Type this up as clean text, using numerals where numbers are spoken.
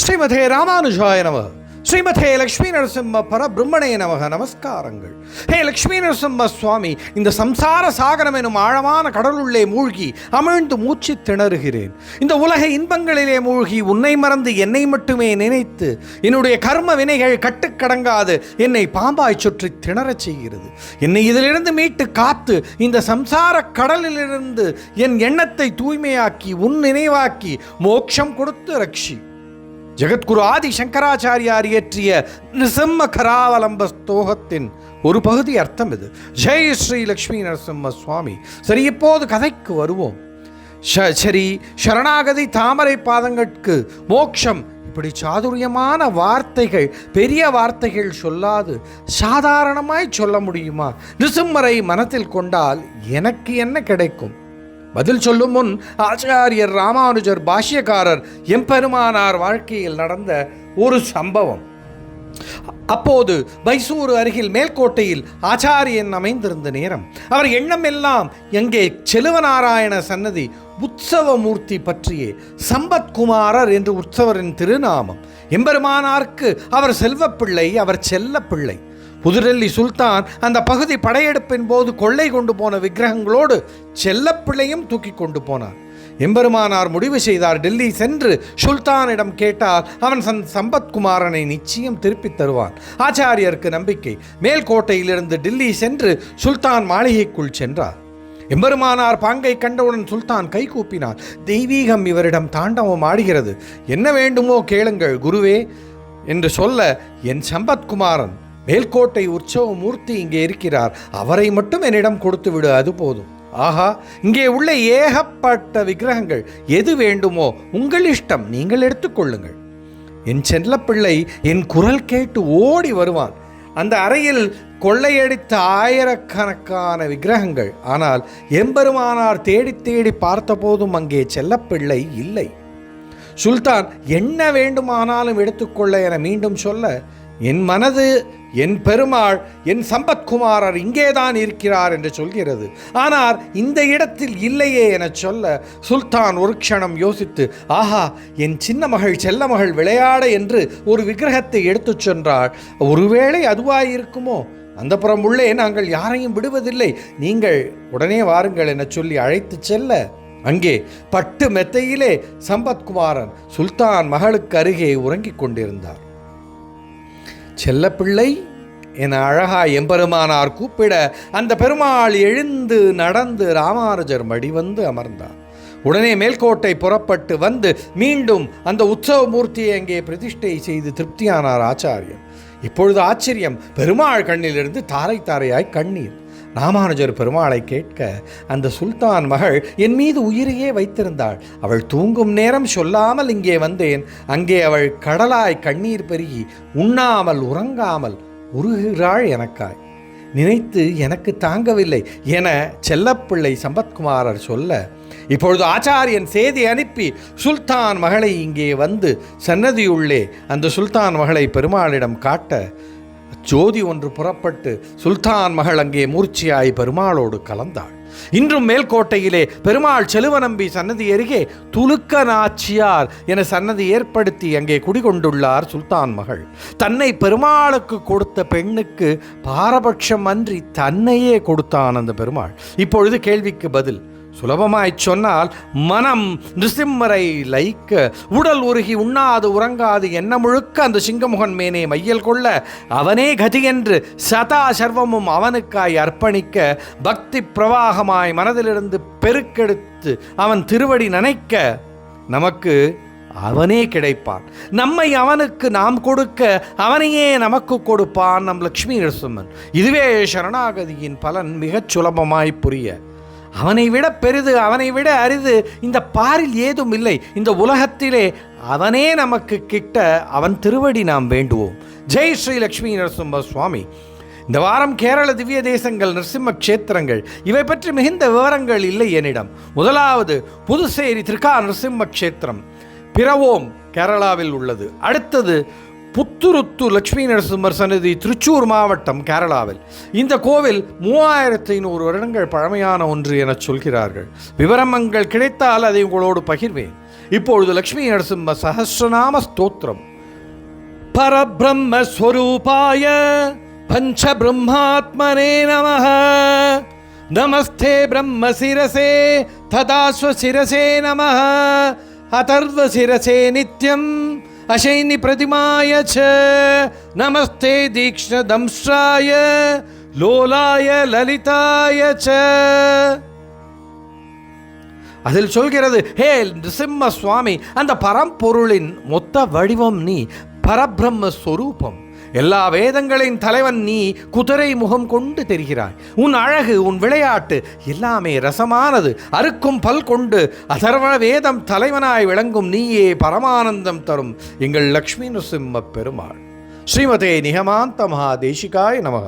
ஸ்ரீமதே ராமானுஜாய நம. ஸ்ரீமதே லக்ஷ்மி நரசிம்ம பரபிரம்மணே நமக. நமஸ்காரங்கள். ஹே லக்ஷ்மி நரசிம்ம சுவாமி, இந்த சம்சார சாகரம் எனும் ஆழமான கடலுள்ளே மூழ்கி அமிழ்ந்து மூச்சு திணறுகிறேன். இந்த உலக இன்பங்களிலே மூழ்கி உன்னை மறந்து என்னை மட்டுமே நினைத்து என்னுடைய கர்ம வினைகள் கட்டுக்கடங்காது என்னை பாம்பாய் சுற்றி திணறச் செய்கிறது. என்னை இதிலிருந்து மீட்டு காத்து இந்த சம்சார கடலிலிருந்து என் எண்ணத்தை தூய்மையாக்கி உன் நினைவாக்கி மோட்சம் கொடுத்து ரக்ஷி. ஜெகத்குரு ஆதி சங்கராச்சாரியார் இயற்றிய நிருசிம்ம கராவலம்ப ஸ்தோகத்தின் ஒரு பகுதி அர்த்தம் இது. ஜெய் ஸ்ரீ லக்ஷ்மி நரசிம்ம சுவாமி. சரி, இப்போது கதைக்கு வருவோம். சரி, சரணாகதி, தாமரை பாதங்களுக்கு மோட்சம், இப்படி சாதுரியமான வார்த்தைகள், பெரிய வார்த்தைகள் சொல்லாது சாதாரணமாய் சொல்ல முடியுமா? நிருசிம்மரை மனத்தில் கொண்டால் எனக்கு என்ன கிடைக்கும்? பதில் சொல்லும் முன் ஆச்சாரியர் ராமானுஜர் பாஷ்யக்காரர் எம்பெருமானார் வாழ்க்கையில் நடந்த ஒரு சம்பவம். அப்போது மைசூரு அருகில் மேல்கோட்டையில் ஆச்சாரியன் அமைந்திருந்த நேரம் அவர் எண்ணம் எல்லாம் எங்கே செலுவநாராயண சன்னதி உற்சவமூர்த்தி பற்றியே. சம்பத்குமாரர் என்று உற்சவரின் திருநாமம். எம்பெருமானாருக்கு அவர் செல்வப்பிள்ளை, அவர் செல்ல பிள்ளை. புதுடெல்லி சுல்தான் அந்த பகுதி படையெடுப்பின் போது கொள்ளை கொண்டு போன விக்கிரகங்களோடு செல்லப்பிள்ளையும் தூக்கி கொண்டு போனார். எம்பெருமானார் முடிவு செய்தார், டெல்லி சென்று சுல்தானிடம் கேட்டால் அவன் சம்பத்குமாரனை நிச்சயம் திருப்பித் தருவான். ஆச்சாரியருக்கு நம்பிக்கை. மேல்கோட்டையிலிருந்து டெல்லி சென்று சுல்தான் மாளிகைக்குள் சென்றார். எம்பெருமானார் பாங்கை கண்டவுடன் சுல்தான் கை கூப்பினார். தெய்வீகம் இவரிடம் தாண்டவம் ஆடுகிறது. என்ன வேண்டுமோ கேளுங்கள் குருவே என்று சொல்ல, என் சம்பத்குமாரன் மேல்கோட்டை உற்சவ மூர்த்தி இங்கே இருக்கிறார், அவரை மட்டும் என்னிடம் கொடுத்து விடு, அது போதும். ஆஹா, இங்கே உள்ள ஏகப்பட்ட விக்கிரகங்கள், எது வேண்டுமோ உங்கள் இஷ்டம், நீங்கள் எடுத்துக்கொள்ளுங்கள். என் செல்லப்பிள்ளை என் குரல் கேட்டு ஓடி வருவான். அந்த அறையில் கொள்ளையடித்த ஆயிரக்கணக்கான விக்கிரகங்கள். ஆனால் எம்பெருமானார் தேடி தேடி பார்த்த போதும் அங்கே செல்லப்பிள்ளை இல்லை. சுல்தான் என்ன வேண்டுமானாலும் எடுத்துக்கொள்ள என மீண்டும் சொல்ல, என் மனது, என் பெருமாள், என் சம்பத்குமாரர் இங்கேதான் இருக்கிறார் என்று சொல்கிறது. ஆனால் இந்த இடத்தில் இல்லையே என சொல்ல, சுல்தான் ஒரு க்ஷணம் யோசித்து, ஆஹா, என் சின்ன மகள் செல்ல மகள் விளையாட என்று ஒரு விக்கிரகத்தை எடுத்துச் சென்றாள், ஒருவேளை அதுவாயிருக்குமோ? அந்த புறம் உள்ளே நாங்கள் யாரையும் விடுவதில்லை, நீங்கள் உடனே வாருங்கள் என சொல்லி அழைத்து செல்ல, அங்கே பட்டு மெத்தையிலே சம்பத்குமாரன் சுல்தான் மகளுக்கு அருகே உறங்கிக் கொண்டிருந்தார். செல்லப்பிள்ளை என அழகாய் எம்பெருமானார் கூப்பிட அந்த பெருமாள் எழுந்து நடந்து ராமானுஜர் மடி வந்து அமர்ந்தார். உடனே மேல்கோட்டை புறப்பட்டு வந்து மீண்டும் அந்த உற்சவ மூர்த்தியை அங்கே பிரதிஷ்டை செய்து திருப்தியானார் ஆச்சாரியர். இப்பொழுது ஆச்சரியம், பெருமாள் கண்ணிலிருந்து தாரை தாரையாய் கண்ணீர். ராமானுஜர் பெருமாளை கேட்க, அந்த சுல்தான் மகள் என் மீது உயிரையே வைத்திருந்தாள். அவள் தூங்கும் நேரம் சொல்லாமல் இங்கே வந்தேன். அங்கே அவள் கடலாய் கண்ணீர் பெருகி உண்ணாமல் உறங்காமல் உருகிறாள் எனக்காய். நினைத்து எனக்கு தாங்கவில்லை என செல்லப்பிள்ளை சம்பத்குமாரர் சொல்ல, இப்பொழுது ஆச்சாரியன் செய்தி அனுப்பி சுல்தான் மகளை இங்கே வந்து சன்னதியுள்ளே அந்த சுல்தான் மகளை பெருமாளிடம் காட்ட, ஜோதி ஒன்று புறப்பட்டு சுல்தான் மகள் அங்கே மூர்ச்சியாய் பெருமாளோடு கலந்தாள். இன்றும் மேல்கோட்டையிலே பெருமாள் செலுவநம்பி சன்னதி அருகே துலுக்க நாச்சியார் என சன்னதி ஏற்படுத்தி அங்கே குடிகொண்டுள்ளார் சுல்தான் மகள். தன்னை பெருமாளுக்கு கொடுத்த பெண்ணுக்கு பாரபட்சம் அன்றி தன்னையே கொடுத்தான் அந்த பெருமாள். இப்பொழுது கேள்விக்கு பதில். சுலபமாய் சொன்னால், மனம் நிருசிம்மரை லைக்க, உடல் உருகி உண்ணாது உறங்காது எண்ண முழுக்க அந்த சிங்கமுகன் மேனே மையல் கொள்ள, அவனே கதி என்று சதா சர்வமும் அவனுக்காய் அர்ப்பணிக்க, பக்தி பிரவாகமாய் மனதிலிருந்து பெருக்கெடுத்து அவன் திருவடி நனைக்க, நமக்கு அவனே கிடைப்பான். நம்மை அவனுக்கு நாம் கொடுக்க அவனையே நமக்கு கொடுப்பான் நம் லக்ஷ்மி நரசிம்மன். இதுவே சரணாகதியின் பலன் மிகச் சுலபமாய் புரிய. அவனை விட பெரிது, அவனை விட அரிது இந்த பாரில் ஏதும் இல்லை. இந்த உலகத்திலே அவனே நமக்கு கிட்ட, அவன் திருவடி நாம் வேண்டுவோம். ஜெய் ஸ்ரீ லக்ஷ்மி நரசிம்ம சுவாமி. இந்த வாரம் கேரள திவ்ய தேசங்கள், நரசிம்ம க்ஷேத்திரங்கள், இவை பற்றி மிகுந்த விவரங்கள் இல்லை என்னிடம். முதலாவது புதுச்சேரி திருக்கா நரசிம்ம க்ஷேத்திரம், பிரவோம் கேரளாவில் உள்ளது. அடுத்தது புத்துருத்து லட்சுமி நரசிம்மர் சன்னதி, திருச்சூர் மாவட்டம், கேரளாவில். இந்த கோவில் 3500 வருடங்கள் பழமையான ஒன்று என சொல்கிறார்கள். விவரங்கள் கிடைத்தால் அதை உங்களோடு பகிர்வேன். இப்பொழுது லட்சுமி நரசிம்ம சஹஸ்ரநாம ஸ்தோத்திரம். பரபிரம்மஸ்வரூபாய பஞ்ச பிரம்மாத்மனே நமஹ. நமஸ்தே பிரம்ம சிரசே ததா ஸ்வசிரசே நமஹ. அதர்வ சிரசே நித்யம் அசைனி பிரதிமாய ச. நமஸ்தே தீக்ஷ்ண தம்ஸ்ராய லோலாய லலிதாய ச. அதில் சொல்கிறது, ஹே நிருசிம்ம சுவாமி, அந்த பரம்பொருளின் மொத்த வடிவம் நீ, பரபிரம்மஸ்வரூபம். எல்லா வேதங்களின் தலைவன் நீ. குதிரை முகம் கொண்டு தெரிகிறாய். உன் அழகு, உன் விளையாட்டு எல்லாமே ரசமானது. அறுக்கும் பல் கொண்டு அதர்வண வேதம் தலைவனாய் விளங்கும் நீயே பரமானந்தம் தரும் எங்கள் லக்ஷ்மி நரசிம்ம பெருமாள். ஸ்ரீமதே நிகமாந்த மகாதேசிகாய நமக.